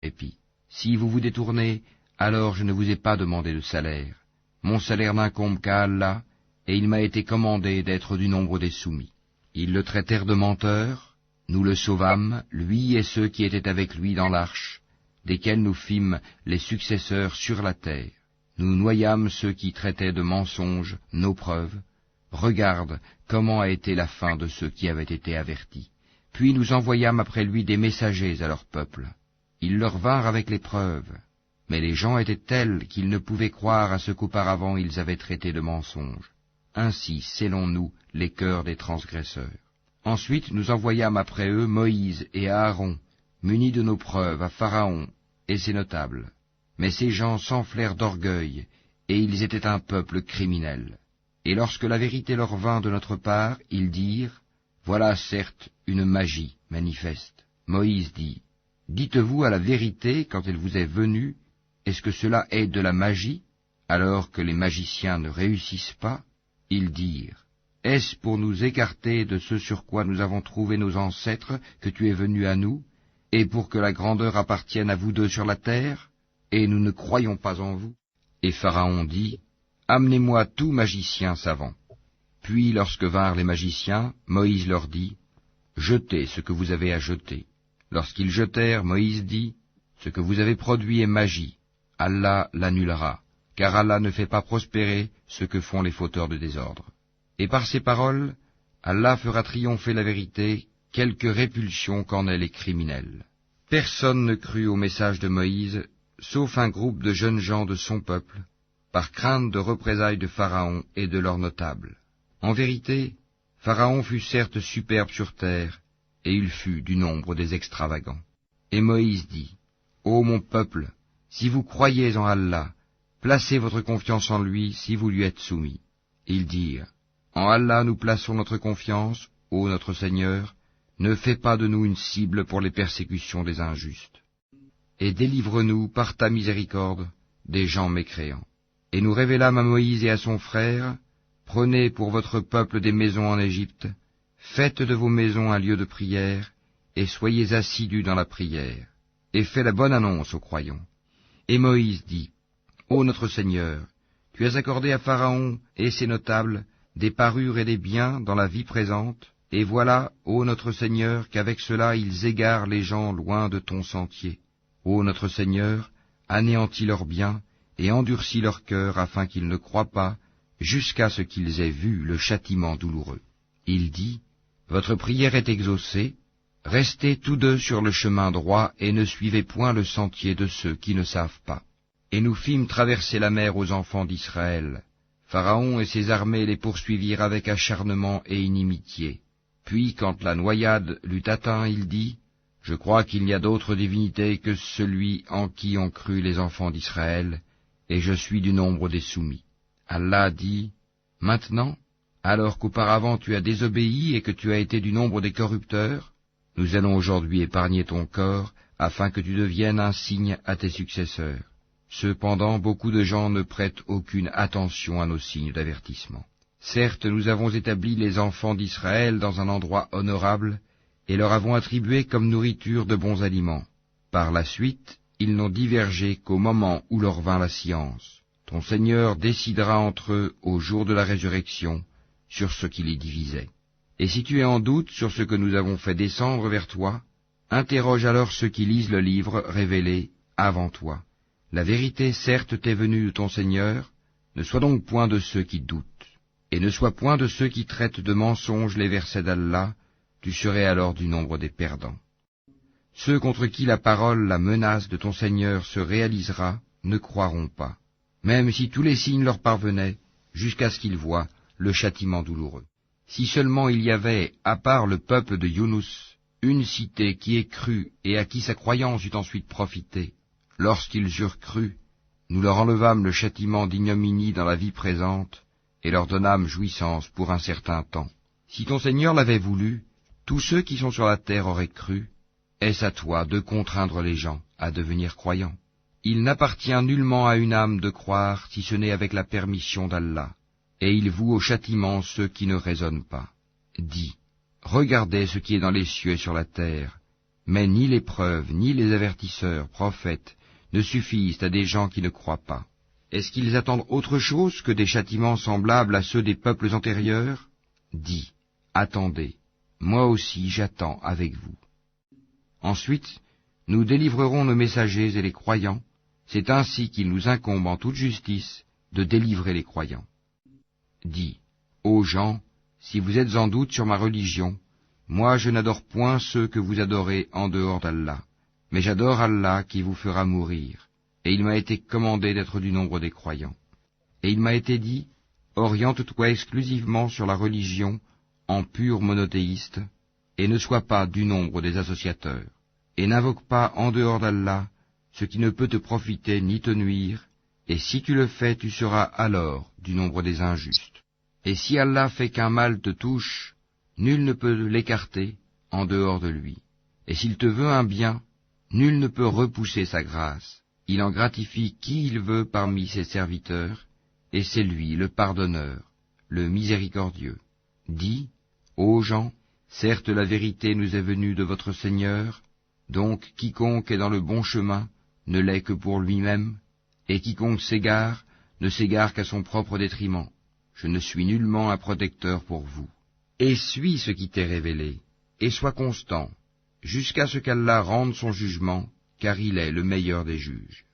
Et puis, si vous vous détournez, alors je ne vous ai pas demandé de salaire. Mon salaire n'incombe qu'à Allah, et il m'a été commandé d'être du nombre des soumis. Ils le traitèrent de menteur, nous le sauvâmes, lui et ceux qui étaient avec lui dans l'arche, desquels nous fîmes les successeurs sur la terre. Nous noyâmes ceux qui traitaient de mensonges nos preuves. Regarde comment a été la fin de ceux qui avaient été avertis. Puis nous envoyâmes après lui des messagers à leur peuple. Ils leur vinrent avec les preuves. Mais les gens étaient tels qu'ils ne pouvaient croire à ce qu'auparavant ils avaient traité de mensonges. Ainsi scellons-nous les cœurs des transgresseurs. Ensuite nous envoyâmes après eux Moïse et Aaron, munis de nos preuves, à Pharaon et ses notables. Mais ces gens s'enflèrent d'orgueil, et ils étaient un peuple criminel. Et lorsque la vérité leur vint de notre part, ils dirent, « Voilà certes une magie manifeste. » Moïse dit, « Dites-vous à la vérité quand elle vous est venue, est-ce que cela est de la magie, alors que les magiciens ne réussissent pas ?» Ils dirent, « Est-ce pour nous écarter de ce sur quoi nous avons trouvé nos ancêtres que tu es venu à nous, et pour que la grandeur appartienne à vous deux sur la terre, et nous ne croyons pas en vous ?» Et Pharaon dit, « Amenez-moi tout magicien savant. » Puis lorsque vinrent les magiciens, Moïse leur dit, « Jetez ce que vous avez à jeter. » Lorsqu'ils jetèrent, Moïse dit, « Ce que vous avez produit est magie. Allah l'annulera, car Allah ne fait pas prospérer ce que font les fauteurs de désordre. » Et par ces paroles, Allah fera triompher la vérité, quelque répulsion qu'en aient les criminels. Personne ne crut au message de Moïse, sauf un groupe de jeunes gens de son peuple, par crainte de représailles de Pharaon et de leurs notables. En vérité, Pharaon fut certes superbe sur terre, et il fut du nombre des extravagants. Et Moïse dit, « Ô mon peuple, si vous croyez en Allah, placez votre confiance en lui si vous lui êtes soumis. » Ils dirent, « En Allah nous plaçons notre confiance, ô notre Seigneur, ne fais pas de nous une cible pour les persécutions des injustes. Et délivre-nous par ta miséricorde des gens mécréants. » Et nous révélâmes à Moïse et à son frère, « Prenez pour votre peuple des maisons en Égypte, faites de vos maisons un lieu de prière, et soyez assidus dans la prière, et faites la bonne annonce aux croyants. » Et Moïse dit, « Ô notre Seigneur, tu as accordé à Pharaon et ses notables des parures et des biens dans la vie présente, et voilà, ô notre Seigneur, qu'avec cela ils égarent les gens loin de ton sentier. Ô notre Seigneur, anéantis leurs biens, et endurcis leur cœur afin qu'ils ne croient pas, jusqu'à ce qu'ils aient vu le châtiment douloureux. » Il dit, « Votre prière est exaucée, restez tous deux sur le chemin droit et ne suivez point le sentier de ceux qui ne savent pas. » Et nous fîmes traverser la mer aux enfants d'Israël. Pharaon et ses armées les poursuivirent avec acharnement et inimitié. Puis, quand la noyade l'eut atteint, il dit, « Je crois qu'il n'y a d'autre divinité que celui en qui ont cru les enfants d'Israël, et je suis du nombre des soumis. » Allah dit, « Maintenant, alors qu'auparavant tu as désobéi et que tu as été du nombre des corrupteurs, nous allons aujourd'hui épargner ton corps, afin que tu deviennes un signe à tes successeurs. Cependant, beaucoup de gens ne prêtent aucune attention à nos signes d'avertissement. Certes, nous avons établi les enfants d'Israël dans un endroit honorable, et leur avons attribué comme nourriture de bons aliments. Par la suite, ils n'ont divergé qu'au moment où leur vint la science. Ton Seigneur décidera entre eux au jour de la résurrection sur ce qui les divisait. Et si tu es en doute sur ce que nous avons fait descendre vers toi, interroge alors ceux qui lisent le livre révélé avant toi. La vérité certes t'est venue de ton Seigneur, ne sois donc point de ceux qui doutent, et ne sois point de ceux qui traitent de mensonges les versets d'Allah, tu serais alors du nombre des perdants. Ceux contre qui la parole, la menace de ton Seigneur se réalisera, ne croiront pas, même si tous les signes leur parvenaient, jusqu'à ce qu'ils voient le châtiment douloureux. Si seulement il y avait, à part le peuple de Younous, une cité qui ait cru et à qui sa croyance eût ensuite profité, lorsqu'ils eurent cru, nous leur enlevâmes le châtiment d'ignominie dans la vie présente, et leur donnâmes jouissance pour un certain temps. Si ton Seigneur l'avait voulu, tous ceux qui sont sur la terre auraient cru. Est-ce à toi de contraindre les gens à devenir croyants? Il n'appartient nullement à une âme de croire si ce n'est avec la permission d'Allah, et il voue au châtiment ceux qui ne raisonnent pas. Dis, regardez ce qui est dans les cieux et sur la terre, Mais ni les preuves, ni les avertisseurs, prophètes, ne suffisent à des gens qui ne croient pas. Est-ce qu'ils attendent autre chose que des châtiments semblables à ceux des peuples antérieurs? Dis, attendez, moi aussi j'attends avec vous. Ensuite, nous délivrerons nos messagers et les croyants, c'est ainsi qu'il nous incombe en toute justice de délivrer les croyants. Dis, ô gens, si vous êtes en doute sur ma religion, moi je n'adore point ceux que vous adorez en dehors d'Allah, mais j'adore Allah qui vous fera mourir, et il m'a été commandé d'être du nombre des croyants. Et il m'a été dit, oriente-toi exclusivement sur la religion en pur monothéiste, et ne sois pas du nombre des associateurs, et n'invoque pas en dehors d'Allah ce qui ne peut te profiter ni te nuire, et si tu le fais, tu seras alors du nombre des injustes. Et si Allah fait qu'un mal te touche, nul ne peut l'écarter en dehors de lui. Et s'il te veut un bien, nul ne peut repousser sa grâce. Il en gratifie qui il veut parmi ses serviteurs, et c'est lui le pardonneur, le miséricordieux. Dis, ô gens, certes la vérité nous est venue de votre Seigneur, donc quiconque est dans le bon chemin ne l'est que pour lui-même, et quiconque s'égare ne s'égare qu'à son propre détriment. Je ne suis nullement un protecteur pour vous. Et suis ce qui t'est révélé, et sois constant, jusqu'à ce qu'Allah rende son jugement, car il est le meilleur des juges.